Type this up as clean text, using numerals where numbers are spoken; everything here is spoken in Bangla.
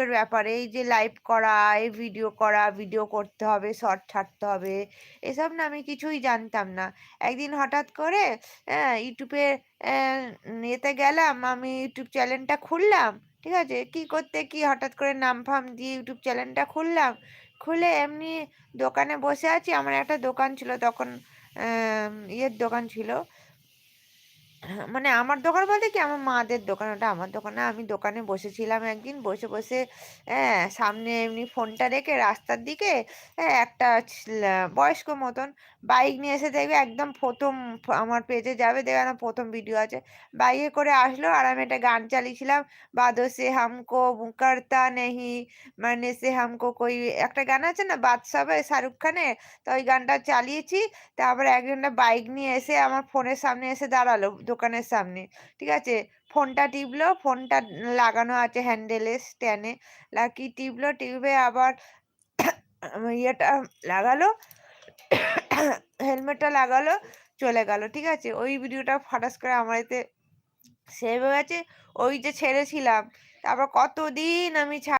এর ব্যাপারে এই যে লাইভ করা, এই ভিডিও করা, ভিডিও করতে হবে, শর্ট ছাড়তে হবে, এসব না আমি কিছুই জানতাম না। একদিন হঠাৎ করে ইউটিউবে ইয়েতে গেলাম, আমি ইউটিউব চ্যানেলটা খুললাম। ঠিক আছে? কি করতে কি হঠাৎ করে নাম ফাম দিয়ে ইউটিউব চ্যানেলটা খুললাম। খুলে এমনি দোকানে বসে আছি। আমার একটা দোকান ছিল তখন, ইয়ের দোকান ছিল। মানে আমার দোকান বলতে কি আমার মাদের দোকান, ওটা আমার দোকান না। আমি দোকানে বসেছিলাম একদিন, বসে বসে সামনে এমনি ফোনটা রেখে রাস্তার দিকে একটা বয়স্ক মতন বাইক নিয়ে এসে দেখবে একদম প্রথম আমার পেজে যাবে, দেখবে না প্রথম ভিডিও আছে, বাইকে করে আসলো আর আমি একটা গান চালিয়েছিলাম, বাদো সে হামকো করতা নেহি, মানে সে হামকো কই, একটা গান আছে না বাদশা শাহরুখ খানের, তো ওই গানটা চালিয়েছি। তারপরে একজনটা বাইক নিয়ে এসে আমার ফোনের সামনে এসে দাঁড়ালো দোকানের সামনে। ঠিক আছে? ফোনটা টিপলো, ফোনটা লাগানো আছে হ্যান্ডেলে স্ট্যান্ডে। টিপলো, টিপে আবার ইয়েটা লাগালো, হেলমেটটা লাগালো, চলে গেল। ঠিক আছে? ওই ভিডিওটা ফাটাস করে আমার এতে সেভ হয়ে গেছে। ওই যে ছেড়েছিলাম, তারপর কতদিন আমি